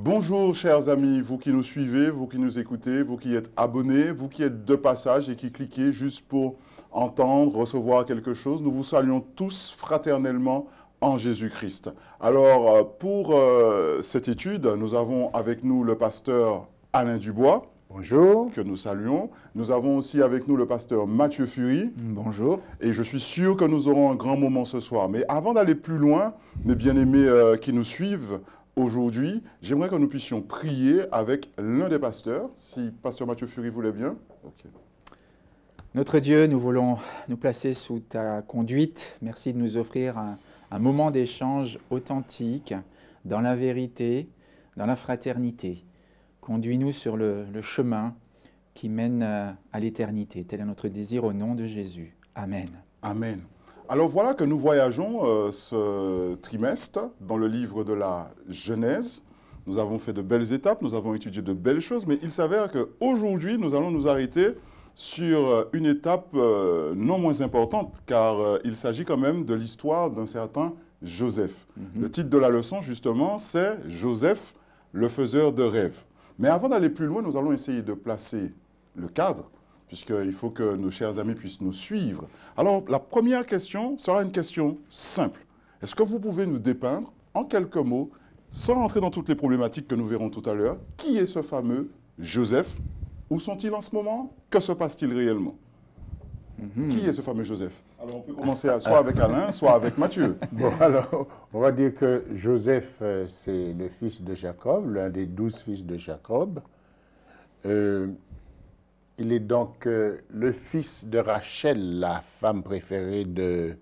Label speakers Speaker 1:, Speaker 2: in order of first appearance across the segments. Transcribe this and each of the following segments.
Speaker 1: Bonjour chers amis, vous qui nous suivez, vous qui nous écoutez, vous qui êtes abonnés, vous qui êtes de passage et qui cliquez juste pour entendre, recevoir quelque chose, nous vous saluons tous fraternellement en Jésus-Christ. Alors pour cette étude, nous avons avec nous le pasteur Alain Dubois.
Speaker 2: Bonjour.
Speaker 1: Que nous saluons. Nous avons aussi avec nous le pasteur Mathieu Fury.
Speaker 3: Bonjour.
Speaker 1: Et je suis sûr que nous aurons un grand moment ce soir. Mais avant d'aller plus loin, mes bien-aimés qui nous suivent aujourd'hui, j'aimerais que nous puissions prier avec l'un des pasteurs. Si pasteur Mathieu Fury voulait bien. Okay.
Speaker 3: Notre Dieu, nous voulons nous placer sous ta conduite. Merci de nous offrir un moment d'échange authentique dans la vérité, dans la fraternité. Conduis-nous sur le chemin qui mène à l'éternité. Tel est notre désir au nom de Jésus. Amen.
Speaker 1: Amen. Alors voilà que nous voyageons ce trimestre dans le livre de la Genèse. Nous avons fait de belles étapes, nous avons étudié de belles choses, mais il s'avère qu'aujourd'hui, nous allons nous arrêter sur une étape non moins importante, car il s'agit quand même de l'histoire d'un certain Joseph. Le titre de la leçon, justement, c'est « Joseph, le faiseur de rêves ». Mais avant d'aller plus loin, nous allons essayer de placer le cadre, puisqu'il faut que nos chers amis puissent nous suivre. Alors, la première question sera une question simple. Est-ce que vous pouvez nous dépeindre, en quelques mots, sans rentrer dans toutes les problématiques que nous verrons tout à l'heure, qui est ce fameux Joseph? Où sont-ils en ce moment? Que se passe-t-il réellement? Qui est ce fameux Joseph? Alors, on peut commencer soit avec Alain, soit avec Mathieu.
Speaker 2: Bon, alors, on va dire que Joseph, c'est le fils de Jacob, l'un des 12 fils de Jacob. Il est donc le fils de Rachel, la femme préférée de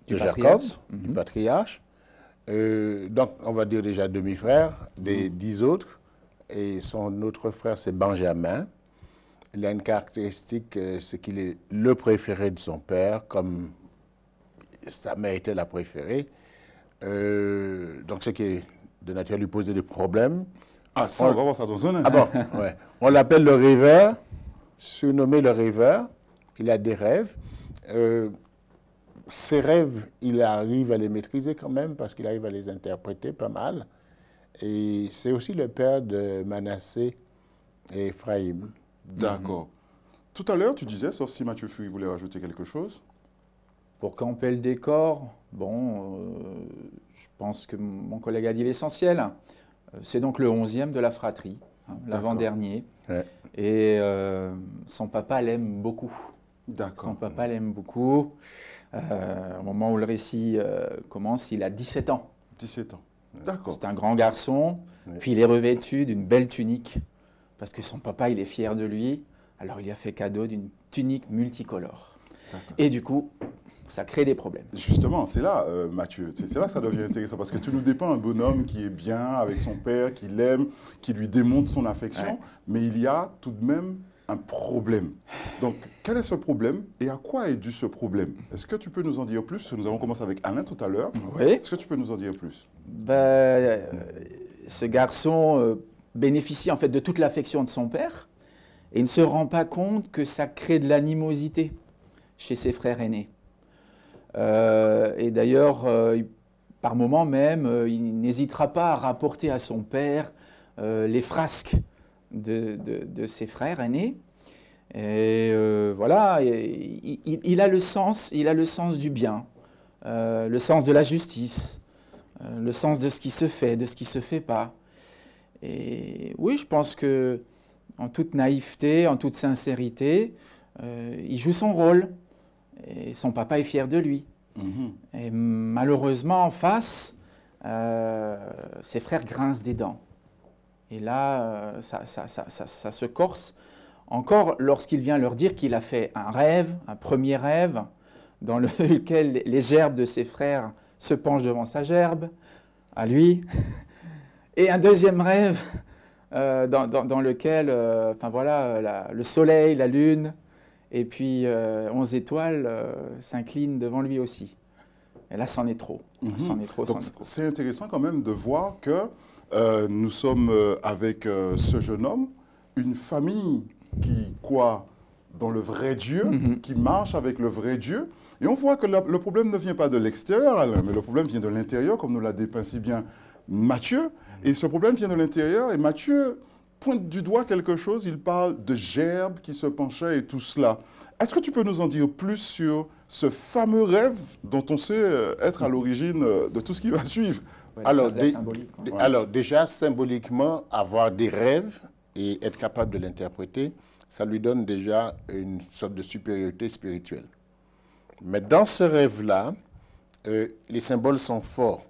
Speaker 2: Jacob, du patriarche. Donc, on va dire déjà demi-frère des 10 autres. Et son autre frère, c'est Benjamin. Il a une caractéristique, c'est qu'il est le préféré de son père, comme sa mère était la préférée. Donc, ce qui est de nature à lui poser des problèmes.
Speaker 1: Ah, ça, on va voir ça dans un
Speaker 2: Ah
Speaker 1: instant.
Speaker 2: bon, ouais. On l'appelle le rêveur, surnommé le rêveur. Il a des rêves. Ses rêves, il arrive à les maîtriser quand même, parce qu'il arrive à les interpréter pas mal. Et c'est aussi le père de Manassé et Ephraïm.
Speaker 1: D'accord. Tout à l'heure, tu disais, sauf si Mathieu Fury voulait rajouter quelque chose.
Speaker 3: Pour camper le décor, bon, je pense que mon collègue a dit l'essentiel. C'est donc le 11e de la fratrie, l'avant-dernier.
Speaker 1: Ouais.
Speaker 3: Et son papa l'aime beaucoup.
Speaker 1: D'accord.
Speaker 3: Son papa l'aime beaucoup. Au moment où le récit commence, il a 17 ans.
Speaker 1: 17 ans. D'accord.
Speaker 3: C'est un grand garçon, puis il est revêtu d'une belle tunique, parce que son papa, il est fier de lui. Alors, il lui a fait cadeau d'une tunique multicolore. Et du coup, ça crée des problèmes.
Speaker 1: Justement, c'est là, Mathieu, c'est là que ça devient intéressant, parce que tu nous dépeins un bonhomme qui est bien avec son père, qui l'aime, qui lui démontre son affection, mais il y a tout de même un problème. Donc, quel est ce problème et à quoi est dû ce problème? Est-ce que tu peux nous en dire plus? Parce que nous avons commencé avec Alain tout à l'heure.
Speaker 3: Oui.
Speaker 1: Est-ce que tu peux nous en dire plus?
Speaker 3: Ce garçon bénéficie en fait de toute l'affection de son père et il ne se rend pas compte que ça crée de l'animosité chez ses frères aînés. Et d'ailleurs, par moments même, il n'hésitera pas à rapporter à son père les frasques de ses frères aînés. Et voilà, il a le sens du bien, le sens de la justice, le sens de ce qui se fait, de ce qui ne se fait pas. Et oui, je pense que en toute naïveté, en toute sincérité, il joue son rôle. Et son papa est fier de lui. Et malheureusement, en face, ses frères grincent des dents. Et là, ça se corse. Encore lorsqu'il vient leur dire qu'il a fait un rêve, un premier rêve, dans lequel les gerbes de ses frères se penchent devant sa gerbe, à lui. Et un deuxième rêve dans lequel le soleil, la lune, et puis 11 étoiles s'inclinent devant lui aussi. Et là, c'en est trop. C'en est trop.
Speaker 1: C'est intéressant quand même de voir que nous sommes avec ce jeune homme, une famille qui croit dans le vrai Dieu, qui marche avec le vrai Dieu. Et on voit que le problème ne vient pas de l'extérieur, Alain, mais le problème vient de l'intérieur, comme nous l'a dépeint si bien Matthieu. Et ce problème vient de l'intérieur. Et Matthieu pointe du doigt quelque chose. Il parle de gerbes qui se penchaient et tout cela. Est-ce que tu peux nous en dire plus sur ce fameux rêve dont on sait être à l'origine de tout ce qui va suivre?
Speaker 3: Ouais,
Speaker 2: Alors,
Speaker 3: la symbolique, quoi.
Speaker 1: Ouais.
Speaker 2: alors, déjà, symboliquement, avoir des rêves et être capable de l'interpréter, ça lui donne déjà une sorte de supériorité spirituelle. Mais dans ce rêve-là, les symboles sont forts.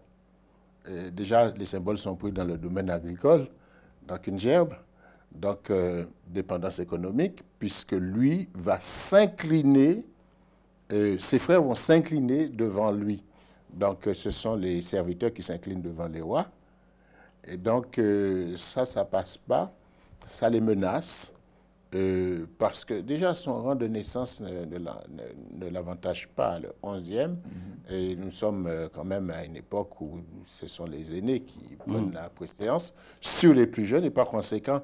Speaker 2: Déjà, les symboles sont pris dans le domaine agricole, donc une gerbe, donc dépendance économique, puisque lui va s'incliner, ses frères vont s'incliner devant lui. Donc, ce sont les serviteurs qui s'inclinent devant les rois. Et donc, ça passe pas. Ça les menace. Parce que déjà, son rang de naissance ne l'avantage pas, le 11e. Et nous sommes quand même à une époque où ce sont les aînés qui prennent la préséance sur les plus jeunes. Et par conséquent,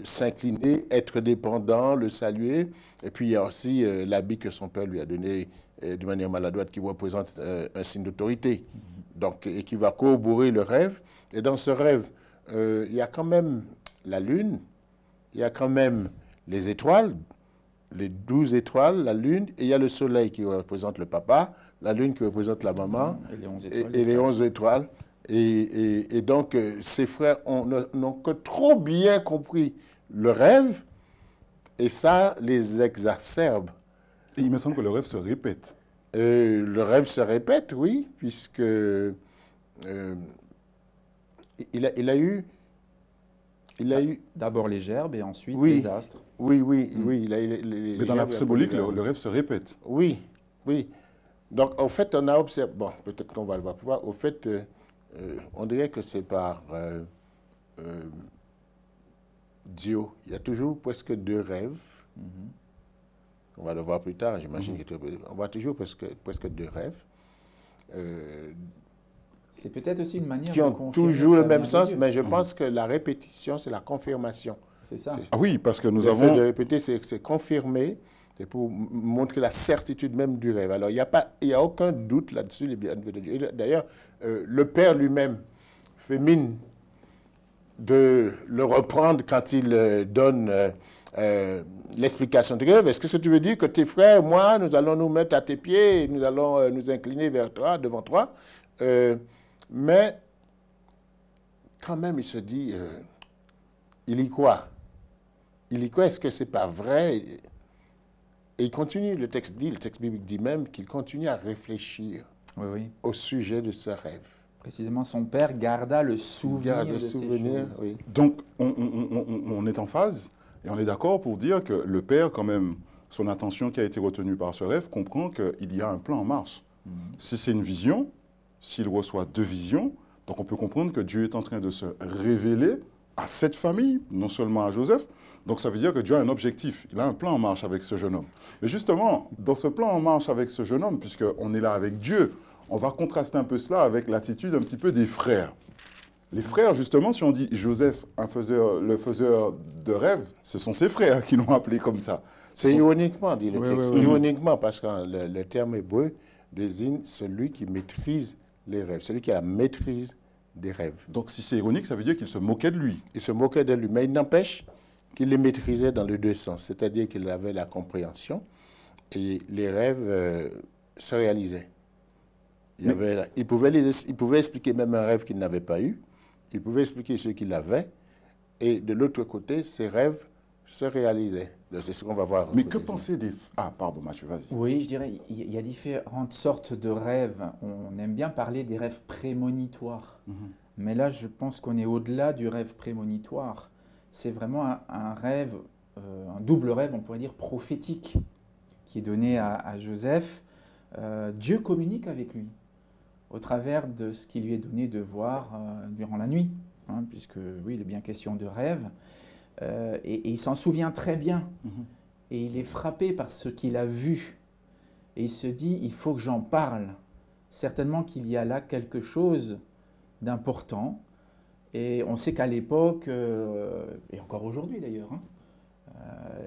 Speaker 2: s'incliner, être dépendant, le saluer. Et puis, il y a aussi l'habit que son père lui a donné de manière maladroite qui représente un signe d'autorité. Donc, et qui va corroborer le rêve. Et dans ce rêve, il y a quand même la lune, il y a quand même les étoiles, les 12 étoiles, la lune, et il y a le soleil qui représente le papa, la lune qui représente la maman,
Speaker 3: Et les 11 étoiles.
Speaker 2: et les 11 étoiles. Et donc, ses frères n'ont que trop bien compris le rêve, et ça les exacerbe.
Speaker 1: Et il me semble que le rêve se répète.
Speaker 2: Le rêve se répète, oui, puisque il a eu...
Speaker 3: D'abord les gerbes et ensuite
Speaker 2: Oui.
Speaker 3: les astres.
Speaker 2: Oui.
Speaker 1: Mais dans la symbolique, le rêve se répète.
Speaker 2: Oui. Donc, en fait, on a observé... Bon, peut-être qu'on va le voir plus tard. Au fait, on dirait que c'est par Dieu. Il y a toujours presque deux rêves. On va le voir plus tard, j'imagine. On voit toujours presque deux rêves.
Speaker 3: C'est peut-être aussi une manière
Speaker 2: Qui
Speaker 3: de
Speaker 2: ont
Speaker 3: confirmer
Speaker 2: toujours
Speaker 3: ça
Speaker 2: le même
Speaker 3: vient de
Speaker 2: sens,
Speaker 3: Dieu.
Speaker 2: mais je pense que la répétition, c'est la confirmation.
Speaker 3: C'est ça.
Speaker 2: C'est-
Speaker 1: Ah oui, parce que nous
Speaker 2: Le fait de
Speaker 1: avons...
Speaker 2: répéter, c'est confirmer, c'est pour montrer la certitude même du rêve. Alors, il n'y a aucun doute là-dessus, les bienfaits de Dieu. Et d'ailleurs, le Père lui-même fait mine de le reprendre quand il donne l'explication du rêve. Est-ce que tu veux dire que tes frères, moi, nous allons nous mettre à tes pieds et nous allons nous incliner vers toi, devant toi? Mais quand même, il se dit, il y croit. Il y croit, est-ce que c'est pas vrai? Et il continue, le texte biblique dit même qu'il continue à réfléchir
Speaker 3: Oui.
Speaker 2: au sujet de ce rêve.
Speaker 3: Précisément, son père garda le souvenir
Speaker 2: Garde le
Speaker 3: de ces
Speaker 2: souvenir,
Speaker 3: choses.
Speaker 2: oui.
Speaker 1: Donc, on est en phase et on est d'accord pour dire que le père, quand même, son attention qui a été retenue par ce rêve, comprend qu'il y a un plan en marche. Si c'est une vision, s'il reçoit deux visions, donc on peut comprendre que Dieu est en train de se révéler à cette famille, non seulement à Joseph. Donc ça veut dire que Dieu a un objectif, il a un plan en marche avec ce jeune homme. Mais justement, dans ce plan en marche avec ce jeune homme, puisqu'on est là avec Dieu, on va contraster un peu cela avec l'attitude un petit peu des frères. Les frères, justement, si on dit Joseph, le faiseur de rêves, ce sont ses frères qui l'ont appelé comme ça.
Speaker 2: C'est
Speaker 1: Ce sont-
Speaker 2: ironiquement, dit le
Speaker 3: Oui,
Speaker 2: texte.
Speaker 3: oui, oui.
Speaker 2: Ironiquement, parce que le terme hébreu désigne celui qui maîtrise les rêves, celui qui a la maîtrise des rêves.
Speaker 1: Donc si c'est ironique, ça veut dire qu'il se moquait de lui.
Speaker 2: Il se moquait de lui, mais il n'empêche qu'il les maîtrisait dans les deux sens, c'est-à-dire qu'il avait la compréhension et les rêves se réalisaient. Il pouvait expliquer même un rêve qu'il n'avait pas eu, il pouvait expliquer ce qu'il avait, et de l'autre côté, ses rêves se réalisaient. C'est ce qu'on va voir.
Speaker 1: Mais que penser des... Ah, pardon, Mathieu, vas-y.
Speaker 3: Oui, je dirais, il y a différentes sortes de rêves. On aime bien parler des rêves prémonitoires. Mais là, je pense qu'on est au-delà du rêve prémonitoire. C'est vraiment un rêve, un double rêve, on pourrait dire prophétique, qui est donné à Joseph. Dieu communique avec lui au travers de ce qui lui est donné de voir durant la nuit, hein, puisque oui, il est bien question de rêve. Et il s'en souvient très bien. Et il est frappé par ce qu'il a vu. Et il se dit, il faut que j'en parle. Certainement qu'il y a là quelque chose d'important. Et on sait qu'à l'époque, et encore aujourd'hui d'ailleurs, hein,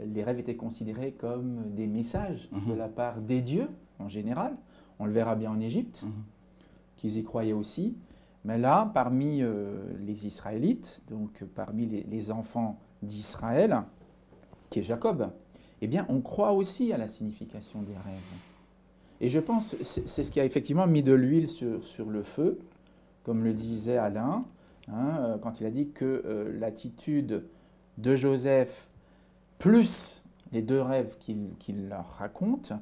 Speaker 3: les rêves étaient considérés comme des messages de la part des dieux, en général. On le verra bien en Égypte, qu'ils y croyaient aussi. Mais là, parmi les Israélites, donc parmi les enfants d'Israël, qui est Jacob, eh bien, on croit aussi à la signification des rêves. Et je pense que c'est ce qui a effectivement mis de l'huile sur le feu, comme le disait Alain, hein, quand il a dit que l'attitude de Joseph, plus les deux rêves qu'il leur raconte,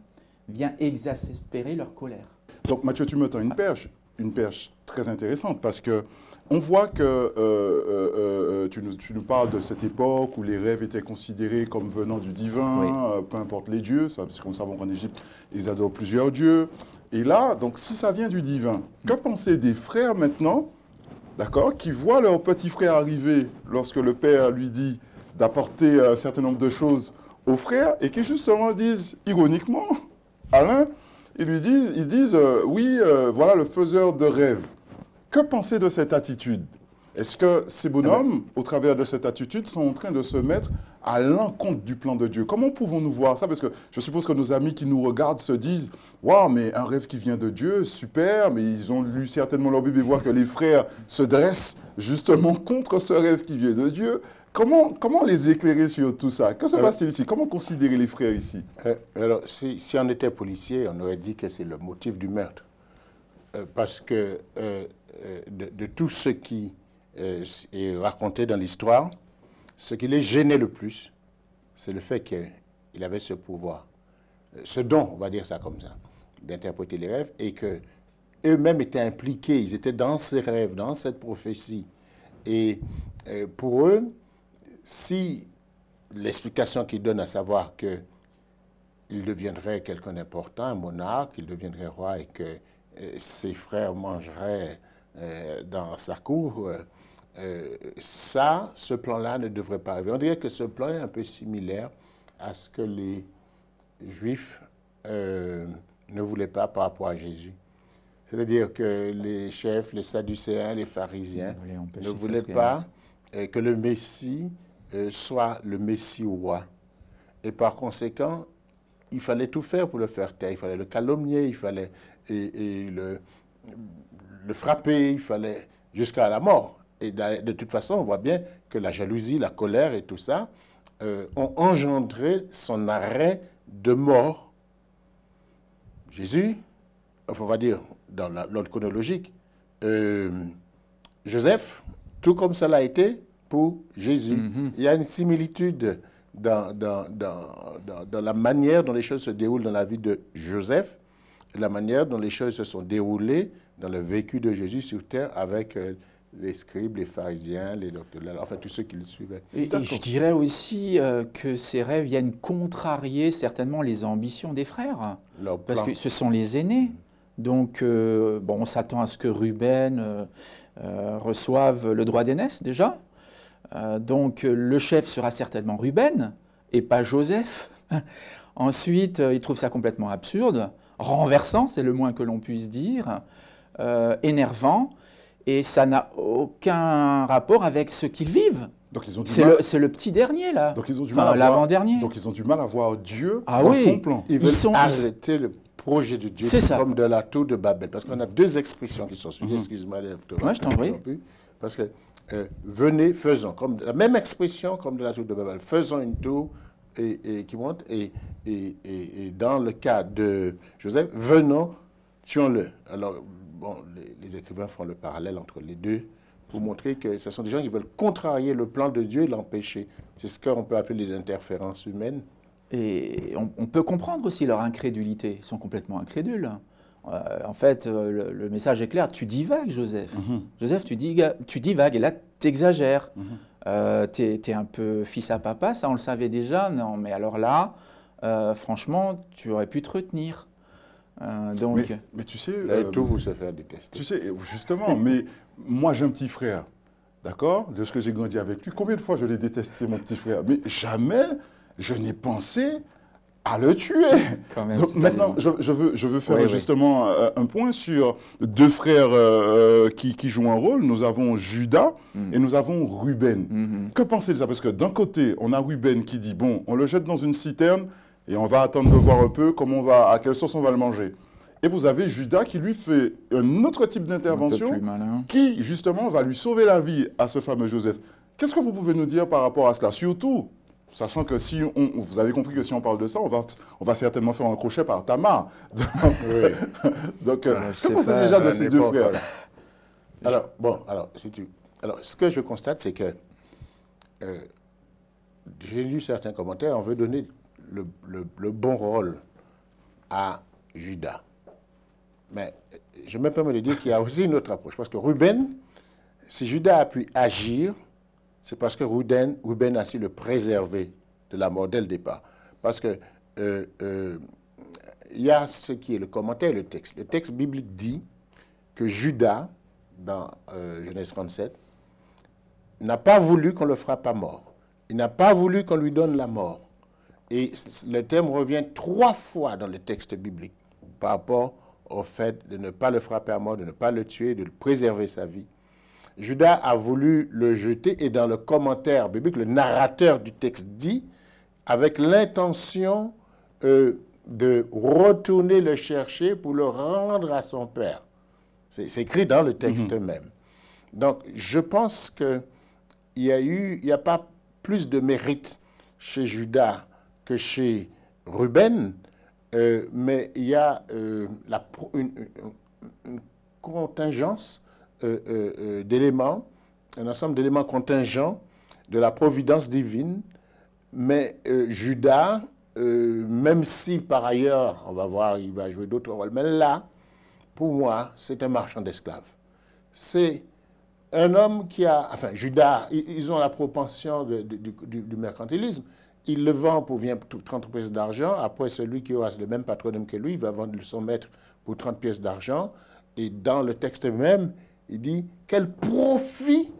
Speaker 3: vient exaspérer leur colère.
Speaker 1: Donc Mathieu, tu me tends une perche très intéressante, parce que on voit que tu nous parles de cette époque où les rêves étaient considérés comme venant du divin, oui. Peu importe les dieux, parce que nous savons qu'en Égypte, ils adorent plusieurs dieux. Et là, donc si ça vient du divin, que penser des frères maintenant, d'accord, qui voient leur petit frère arriver lorsque le père lui dit d'apporter un certain nombre de choses aux frères, et qui justement disent, ironiquement, Alain, ils disent oui, voilà le faiseur de rêves. Que penser de cette attitude? Est-ce que ces bonhommes, au travers de cette attitude, sont en train de se mettre à l'encontre du plan de Dieu? Comment pouvons-nous voir ça? Parce que je suppose que nos amis qui nous regardent se disent « Waouh, mais un rêve qui vient de Dieu, super !» Mais ils ont lu certainement leur Bible et voient que les frères se dressent justement contre ce rêve qui vient de Dieu. Comment les éclairer sur tout ça? Que se passe-t-il ici? Comment considérer les frères ici?
Speaker 2: Alors, si on était policier, on aurait dit que c'est le motif du meurtre. Parce que de tout ce qui est raconté dans l'histoire, ce qui les gênait le plus, c'est le fait qu'il avait ce pouvoir, ce don, on va dire ça comme ça, d'interpréter les rêves, et qu'eux-mêmes étaient impliqués, ils étaient dans ces rêves, dans cette prophétie. Et pour eux, si l'explication qu'ils donnent, à savoir qu'il deviendrait quelqu'un d'important, un monarque, il deviendrait roi et que ses frères mangeraient dans sa cour, ce plan-là ne devrait pas arriver. On dirait que ce plan est un peu similaire à ce que les Juifs ne voulaient pas par rapport à Jésus. C'est-à-dire que les chefs, les Sadducéens, les pharisiens ne voulaient pas que le Messie soit le Messie roi. Et par conséquent, il fallait tout faire pour le faire taire. Il fallait le calomnier, il fallait le frapper, il fallait jusqu'à la mort. Et de toute façon, on voit bien que la jalousie, la colère et tout ça ont engendré son arrêt de mort. Jésus, on va dire dans l'ordre chronologique, Joseph, tout comme ça l'a été pour Jésus. Il y a une similitude dans la manière dont les choses se déroulent dans la vie de Joseph, et la manière dont les choses se sont déroulées dans le vécu de Jésus sur terre avec les scribes, les pharisiens, les docteurs, enfin tous ceux qui le suivaient.
Speaker 3: Et je dirais aussi que ces rêves viennent contrarier certainement les ambitions des frères, parce que ce sont les aînés. Donc, bon, on s'attend à ce que Ruben reçoive le droit d'aînesse déjà. Donc, le chef sera certainement Ruben et pas Joseph. Ensuite, il trouve ça complètement absurde, renversant, c'est le moins que l'on puisse dire, énervant, et ça n'a aucun rapport avec ce qu'ils vivent. C'est le petit dernier, là.
Speaker 1: Donc, ils ont du mal
Speaker 3: l'avant-dernier.
Speaker 1: Donc, ils ont du mal à voir Dieu dans son plan.
Speaker 2: Ils veulent arrêter le projet de Dieu comme de la tour de Babel. Parce qu'on a deux expressions qui sont suivies. Excuse-moi,
Speaker 3: je t'en prie.
Speaker 2: Parce que venez, faisons. Comme la même expression comme de la tour de Babel. Faisons une tour qui monte. Et dans le cas de Joseph, venons, tuons-le. Alors, bon, les écrivains font le parallèle entre les deux pour montrer que ce sont des gens qui veulent contrarier le plan de Dieu et l'empêcher. C'est ce qu'on peut appeler les interférences humaines.
Speaker 3: Et on peut comprendre aussi leur incrédulité. Ils sont complètement incrédules. En fait, le message est clair. Tu divagues, Joseph. Joseph, tu divagues. Et là, tu exagères. Tu es un peu fils à papa, ça on le savait déjà. Non, mais alors là, franchement, tu aurais pu te retenir.
Speaker 1: Mais tu sais...
Speaker 2: tout vous se faire détester.
Speaker 1: Tu sais, justement, mais moi j'ai un petit frère, d'accord? De ce que j'ai grandi avec lui, combien de fois je l'ai détesté, mon petit frère? Mais jamais je n'ai pensé à le tuer.
Speaker 3: Quand même,
Speaker 1: donc maintenant, je veux faire justement un point sur deux frères qui jouent un rôle. Nous avons Judas et nous avons Ruben. Que pensez-vous de ça? Parce que d'un côté, on a Ruben qui dit, bon, on le jette dans une citerne et on va attendre de voir un peu à quelle sauce on va le manger. Et vous avez Judas qui lui fait un autre type
Speaker 3: Un peu
Speaker 1: d'intervention
Speaker 3: plus malin.
Speaker 1: qui, justement, va lui sauver la vie à ce fameux Joseph. Qu'est-ce que vous pouvez nous dire par rapport à cela? Surtout, sachant que si vous avez compris que si on parle de ça, on va certainement faire un crochet par Tamar.
Speaker 2: Oui.
Speaker 1: Donc,
Speaker 3: Je sais
Speaker 1: que pensez
Speaker 3: pas,
Speaker 1: déjà de
Speaker 2: on
Speaker 1: ces
Speaker 2: n'est
Speaker 1: deux
Speaker 2: pas
Speaker 1: frères?
Speaker 2: encore là. Alors, bon, alors, ce que je constate, c'est que j'ai lu certains commentaires, on veut donner le bon rôle à Judas. Mais je me permets de dire qu'il y a aussi une autre approche. Parce que Ruben, si Judas a pu agir, c'est parce que Ruben a su le préserver de la mort dès le départ. Parce que il y a ce qui est le commentaire et le texte. Le texte biblique dit que Judas, dans Genèse 37, n'a pas voulu qu'on le frappe à mort. Il n'a pas voulu qu'on lui donne la mort. Et le terme revient 3 fois dans le texte biblique par rapport au fait de ne pas le frapper à mort, de ne pas le tuer, de préserver sa vie. Judas a voulu le jeter et dans le commentaire biblique, le narrateur du texte dit, avec l'intention de retourner le chercher pour le rendre à son père. C'est écrit dans le texte même. Donc, je pense qu'il n'y a pas plus de mérite chez Judas que chez Ruben, mais il y a une contingence d'éléments, un ensemble d'éléments contingents de la providence divine, mais Judas, même si par ailleurs, on va voir, il va jouer d'autres rôles, mais là, pour moi, c'est un marchand d'esclaves. C'est un homme qui a... Enfin, Judas, ils ont la propension du mercantilisme. Il le vend pour 30 pièces d'argent. Après, celui qui a le même patronum que lui, il va vendre son maître pour 30 pièces d'argent. Et dans le texte même, il dit, quel profit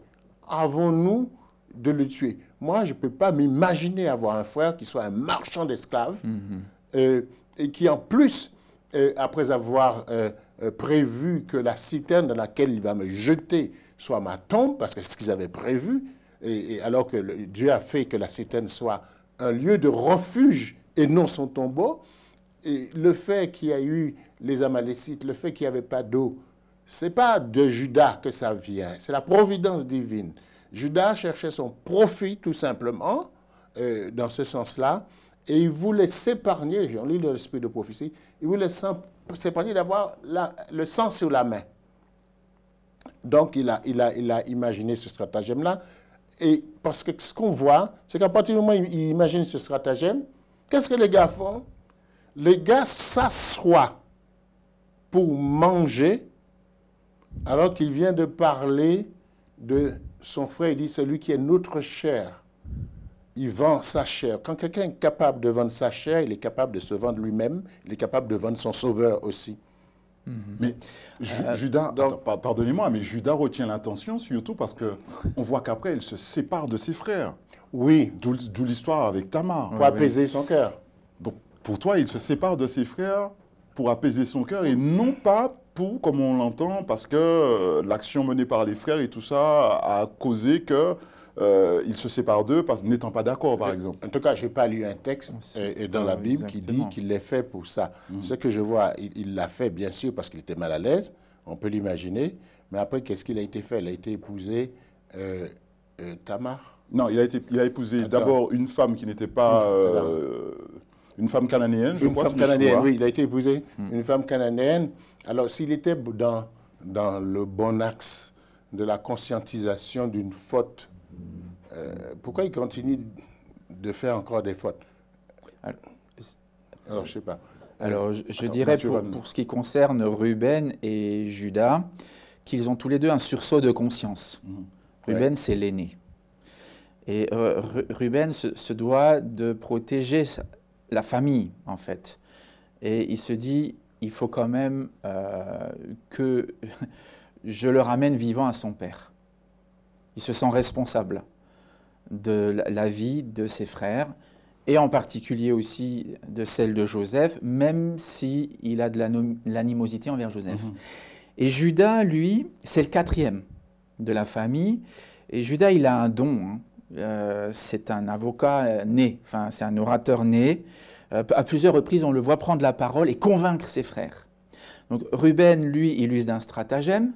Speaker 2: avons-nous de le tuer? Moi, je ne peux pas m'imaginer avoir un frère qui soit un marchand d'esclaves et qui, en plus, après avoir prévu que la citerne dans laquelle il va me jeter soit ma tombe, parce que c'est ce qu'ils avaient prévu, et alors que Dieu a fait que la citerne soit un lieu de refuge et non son tombeau, et le fait qu'il y a eu les Amalécites, le fait qu'il n'y avait pas d'eau, ce n'est pas de Judas que ça vient, c'est la providence divine. Judas cherchait son profit, tout simplement, dans ce sens-là, et il voulait s'épargner, j'en lis l'esprit de prophétie, il voulait s'épargner d'avoir le sang sur la main. Donc, il a imaginé ce stratagème-là. Et parce que ce qu'on voit, c'est qu'à partir du moment où il imagine ce stratagème, qu'est-ce que les gars font? Les gars s'assoient pour manger, alors qu'il vient de parler de son frère. Il dit, celui qui est notre chair, il vend sa chair. Quand quelqu'un est capable de vendre sa chair, il est capable de se vendre lui-même, il est capable de vendre son sauveur aussi.
Speaker 1: Mais Judas, pardonnez-moi, mais Judas retient l'attention surtout parce qu'on voit qu'après, il se sépare de ses frères.
Speaker 2: Oui.
Speaker 1: D'où l'histoire avec Tamar.
Speaker 2: Pour apaiser son cœur.
Speaker 1: Donc, pour toi, il se sépare de ses frères pour apaiser son cœur et non pas pour, comme on l'entend, parce que l'action menée par les frères et tout ça a causé que il se sépare d'eux n'étant pas d'accord, par exemple.
Speaker 2: En tout cas, je n'ai pas lu un texte dans la Bible qui dit qu'il l'ait fait pour ça. Ce que je vois, il l'a fait, bien sûr, parce qu'il était mal à l'aise, on peut l'imaginer, mais après, qu'est-ce qu'il a été fait? Il a été épousé Tamar?
Speaker 1: Non, il a épousé d'abord une femme qui n'était pas... une femme cananéenne, je crois.
Speaker 2: Une femme cananéenne, oui, il a été épousé une femme cananéenne. Alors, s'il était dans le bon axe de la conscientisation d'une faute, pourquoi il continue de faire encore des fautes? Alors, je ne sais pas.
Speaker 3: Alors, je dirais pour ce qui concerne Ruben et Judas, qu'ils ont tous les deux un sursaut de conscience. Ruben, c'est l'aîné. Et Ruben se doit de protéger la famille, en fait. Et il se dit, il faut quand même que je le ramène vivant à son père. Il se sent responsable de la vie de ses frères, et en particulier aussi de celle de Joseph, même s'il a de l'animosité envers Joseph. Et Judas, lui, c'est le 4e de la famille, et Judas, il a un don, c'est un avocat né, enfin c'est un orateur né, à plusieurs reprises on le voit prendre la parole et convaincre ses frères. Donc Ruben, lui, il use d'un stratagème,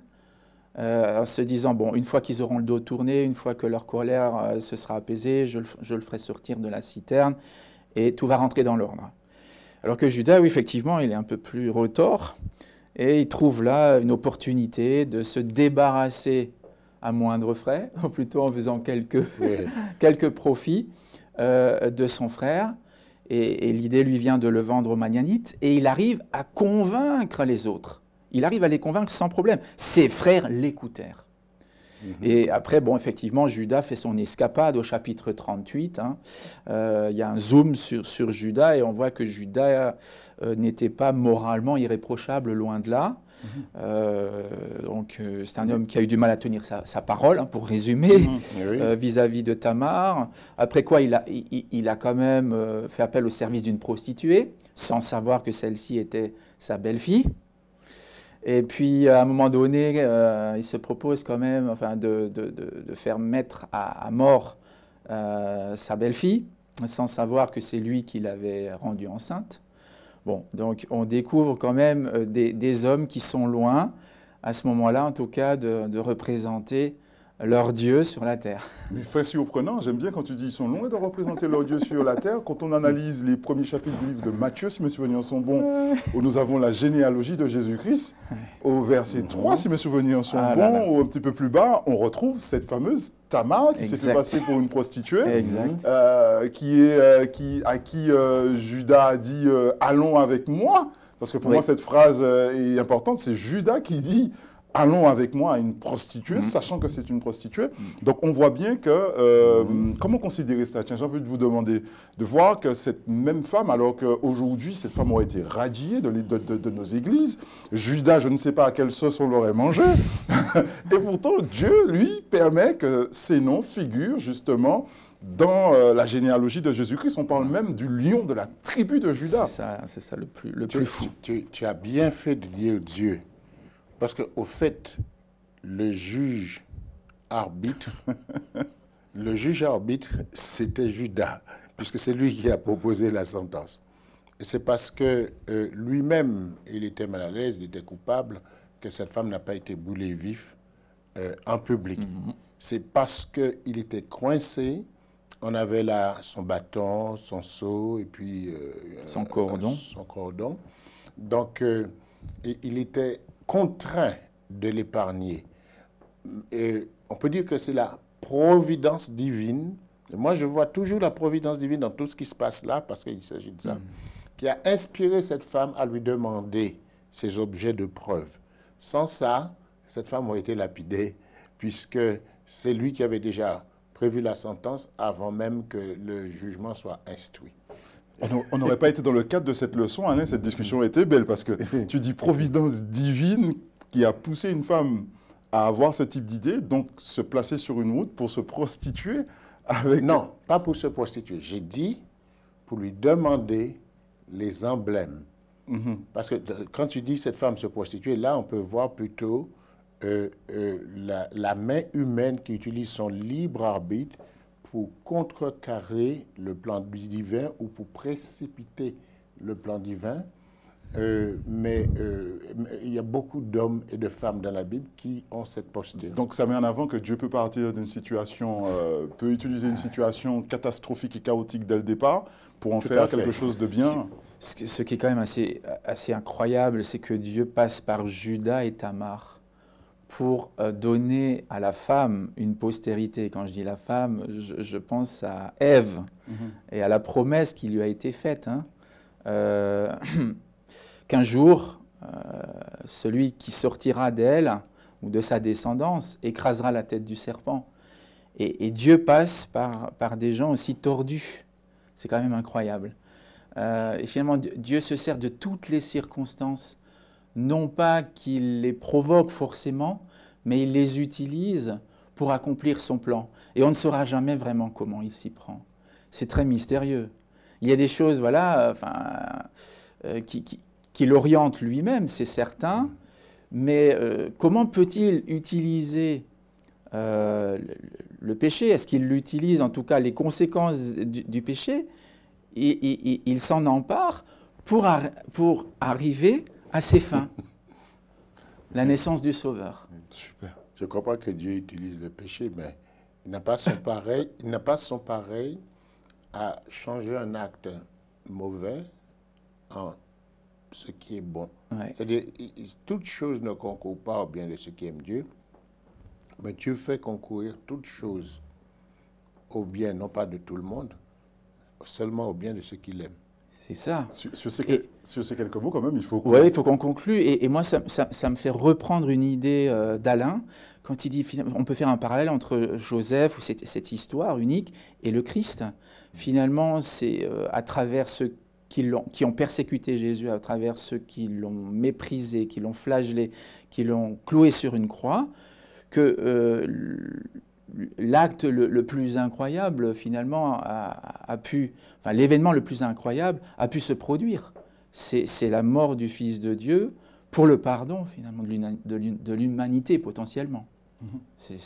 Speaker 3: en se disant, bon, une fois qu'ils auront le dos tourné, une fois que leur colère se sera apaisée, je le ferai sortir de la citerne et tout va rentrer dans l'ordre. Alors que Judas, oui, effectivement, il est un peu plus retors et il trouve là une opportunité de se débarrasser à moindre frais, ou plutôt en faisant quelques profits de son frère. Et l'idée lui vient de le vendre aux Manianites et il arrive à convaincre les autres. Il arrive à les convaincre sans problème. Ses frères l'écoutèrent. Et après, bon, effectivement, Judas fait son escapade au chapitre 38. Il y a un zoom sur Judas et on voit que Judas n'était pas moralement irréprochable, loin de là. Donc, c'est un homme qui a eu du mal à tenir sa parole, pour résumer, vis-à-vis de Tamar. Après quoi, il a quand même fait appel au service d'une prostituée, sans savoir que celle-ci était sa belle-fille. Et puis, à un moment donné, il se propose quand même de faire mettre à mort sa belle-fille, sans savoir que c'est lui qui l'avait rendue enceinte. Bon, donc on découvre quand même des hommes qui sont loin, à ce moment-là en tout cas, de représenter leur Dieu sur la terre.
Speaker 1: Mais c'est surprenant, j'aime bien quand tu dis ils sont loin de représenter leur Dieu sur la terre. Quand on analyse les premiers chapitres du livre de Matthieu, si mes souvenirs sont bons, où nous avons la généalogie de Jésus-Christ, au verset 3, si mes souvenirs sont bons, ou un petit peu plus bas, on retrouve cette fameuse Tamar qui s'est fait passer pour une prostituée, à qui Judas a dit « allons avec moi ». Parce que pour moi, cette phrase est importante, c'est Judas qui dit « allons avec moi à une prostituée », sachant que c'est une prostituée. Donc on voit bien que, comment considérer ça? Tiens, j'ai envie de vous demander, de voir que cette même femme, alors qu'aujourd'hui, cette femme aurait été radiée de nos églises, Judas, je ne sais pas à quelle sauce on l'aurait mangé, et pourtant Dieu, lui, permet que ces noms figurent justement dans la généalogie de Jésus-Christ. On parle même du lion de la tribu de Judas.
Speaker 3: C'est ça le plus fou.
Speaker 2: Tu as bien fait de dire Dieu. Parce qu'au fait, le juge arbitre, c'était Judas, puisque c'est lui qui a proposé la sentence. Et c'est parce que lui-même, il était mal à l'aise, il était coupable, que cette femme n'a pas été brûlée vif en public. C'est parce qu'il était coincé, on avait là son bâton, son seau, et puis
Speaker 3: son cordon.
Speaker 2: Donc, il était contraint de l'épargner. On peut dire que c'est la providence divine. Et moi, je vois toujours la providence divine dans tout ce qui se passe là, parce qu'il s'agit de ça, qui a inspiré cette femme à lui demander ses objets de preuve. Sans ça, cette femme aurait été lapidée, puisque c'est lui qui avait déjà prévu la sentence avant même que le jugement soit instruit.
Speaker 1: On n'aurait pas été dans le cadre de cette leçon, Alain, cette discussion était belle, parce que tu dis providence divine qui a poussé une femme à avoir ce type d'idée, donc se placer sur une route pour se prostituer avec...
Speaker 2: Non, pas pour se prostituer. J'ai dit pour lui demander les emblèmes. Parce que quand tu dis cette femme se prostituer, là, on peut voir plutôt la main humaine qui utilise son libre arbitre pour contrecarrer le plan divin ou pour précipiter le plan divin. Mais il y a beaucoup d'hommes et de femmes dans la Bible qui ont cette posture.
Speaker 1: Donc ça met en avant que Dieu peut partir d'une situation, peut utiliser une situation catastrophique et chaotique dès le départ pour en faire quelque chose de bien.
Speaker 3: Ce qui est quand même assez incroyable, c'est que Dieu passe par Judas et Tamar pour donner à la femme une postérité. Quand je dis la femme, je pense à Ève et à la promesse qui lui a été faite. Qu'un jour, celui qui sortira d'elle ou de sa descendance écrasera la tête du serpent. Et Dieu passe par des gens aussi tordus. C'est quand même incroyable. Et finalement, Dieu se sert de toutes les circonstances, non pas qu'il les provoque forcément, mais il les utilise pour accomplir son plan. Et on ne saura jamais vraiment comment il s'y prend. C'est très mystérieux. Il y a des choses, voilà, qui l'orientent lui-même, c'est certain, mais comment peut-il utiliser le péché? Est-ce qu'il l'utilise, en tout cas, les conséquences du péché? Il s'en empare pour arriver à ses fins. la naissance du Sauveur.
Speaker 1: Super.
Speaker 2: Je ne crois pas que Dieu utilise le péché, mais il n'a pas son pareil, il n'a pas son pareil à changer un acte mauvais en ce qui est bon.
Speaker 3: Ouais.
Speaker 2: C'est-à-dire, toute chose ne concourt pas au bien de ceux qui aiment Dieu, mais Dieu fait concourir toute chose au bien, non pas de tout le monde, seulement au bien de ceux qui l'aiment.
Speaker 3: C'est ça.
Speaker 1: Sur ces quelques mots, quand même, il faut...
Speaker 3: Oui, il faut qu'on conclue. Et moi, ça me fait reprendre une idée d'Alain, quand il dit, on peut faire un parallèle entre Joseph, ou cette histoire unique, et le Christ. Finalement, c'est à travers ceux qui ont persécuté Jésus, à travers ceux qui l'ont méprisé, qui l'ont flagellé, qui l'ont cloué sur une croix, que l'acte le plus incroyable, finalement, a pu, enfin, l'événement le plus incroyable a pu se produire. C'est la mort du Fils de Dieu pour le pardon, finalement, de l'humanité, potentiellement. C'est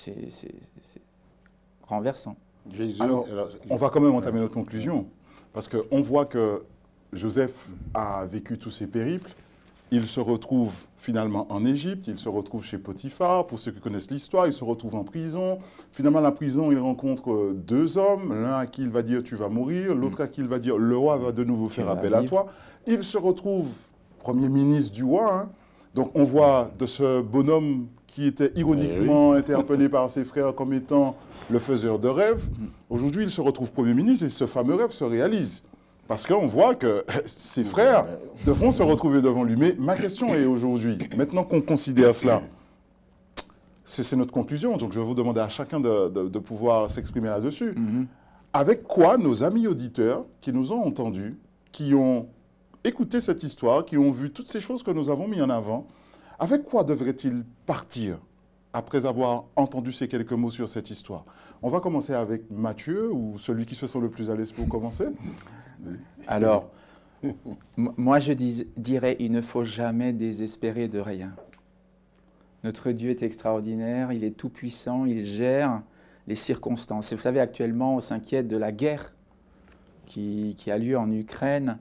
Speaker 3: renversant.
Speaker 2: Jésus,
Speaker 1: Alors, on va quand même entamer notre conclusion, parce qu'on voit que Joseph a vécu tous ces périples. Il se retrouve finalement en Égypte, il se retrouve chez Potiphar. Pour ceux qui connaissent l'histoire, il se retrouve en prison. Finalement, à la prison, il rencontre deux hommes. L'un à qui il va dire « tu vas mourir », l'autre à qui il va dire « le roi va de nouveau faire appel à toi ». Il se retrouve premier ministre du roi. Hein. Donc on voit de ce bonhomme qui était ironiquement interpellé par ses frères comme étant le faiseur de rêves. Aujourd'hui, il se retrouve premier ministre et ce fameux rêve se réalise. Parce qu'on voit que ses frères devront se retrouver devant lui. Mais ma question est aujourd'hui, maintenant qu'on considère cela, c'est notre conclusion, donc je vais vous demander à chacun de pouvoir s'exprimer là-dessus. Avec quoi nos amis auditeurs qui nous ont entendus, qui ont écouté cette histoire, qui ont vu toutes ces choses que nous avons mis en avant, avec quoi devraient-ils partir après avoir entendu ces quelques mots sur cette histoire? On va commencer avec Mathieu, ou celui qui se sent le plus à l'aise pour commencer.
Speaker 3: Alors, moi je dirais, il ne faut jamais désespérer de rien. Notre Dieu est extraordinaire, il est tout-puissant, il gère les circonstances. Et vous savez, actuellement, on s'inquiète de la guerre qui a lieu en Ukraine.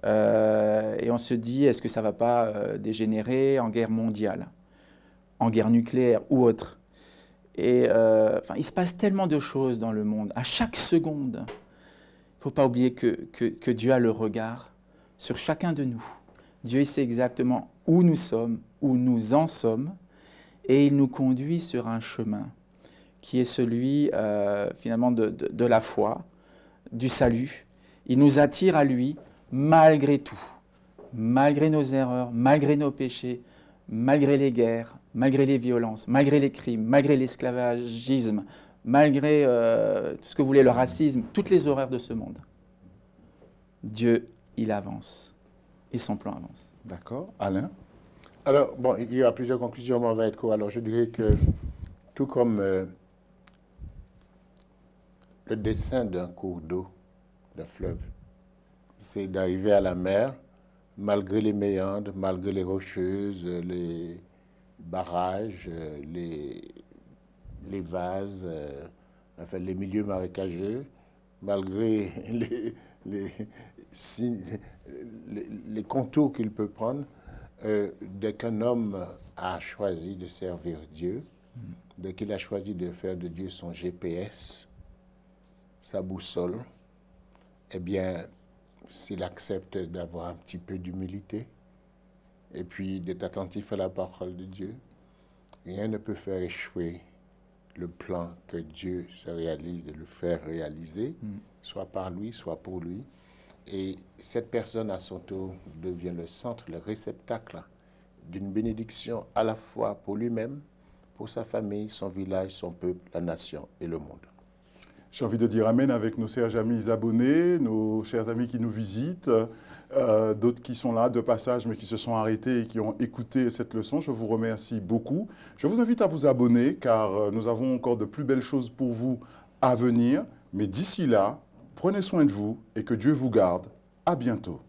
Speaker 3: Et on se dit, est-ce que ça ne va pas dégénérer en guerre mondiale, en guerre nucléaire ou autre? Et il se passe tellement de choses dans le monde, à chaque seconde. Il ne faut pas oublier que Dieu a le regard sur chacun de nous. Dieu sait exactement où nous sommes, où nous en sommes, et il nous conduit sur un chemin qui est celui, finalement, de la foi, du salut. Il nous attire à lui malgré tout, malgré nos erreurs, malgré nos péchés, malgré les guerres, malgré les violences, malgré les crimes, malgré l'esclavagisme, malgré tout ce que vous voulez, le racisme, toutes les horreurs de ce monde. Dieu, il avance. Et son plan avance.
Speaker 1: D'accord. Alain?
Speaker 2: Alors, bon, il y a plusieurs conclusions, mais on va être court. Alors, je dirais que, tout comme le dessin d'un cours d'eau, d'un fleuve, c'est d'arriver à la mer, malgré les méandres, malgré les rocheuses, les barrages, les vases, enfin les milieux marécageux, malgré les contours qu'il peut prendre, dès qu'un homme a choisi de servir Dieu, dès qu'il a choisi de faire de Dieu son GPS, sa boussole, eh bien, s'il accepte d'avoir un petit peu d'humilité et puis d'être attentif à la parole de Dieu, rien ne peut faire échouer le plan que Dieu se réalise, de le faire réaliser, soit par lui, soit pour lui. Et cette personne, à son tour, devient le centre, le réceptacle d'une bénédiction à la fois pour lui-même, pour sa famille, son village, son peuple, la nation et le monde.
Speaker 1: J'ai envie de dire amen avec nos chers amis abonnés, nos chers amis qui nous visitent, d'autres qui sont là de passage mais qui se sont arrêtés et qui ont écouté cette leçon. Je vous remercie beaucoup. Je vous invite à vous abonner car nous avons encore de plus belles choses pour vous à venir. Mais d'ici là, prenez soin de vous et que Dieu vous garde. À bientôt.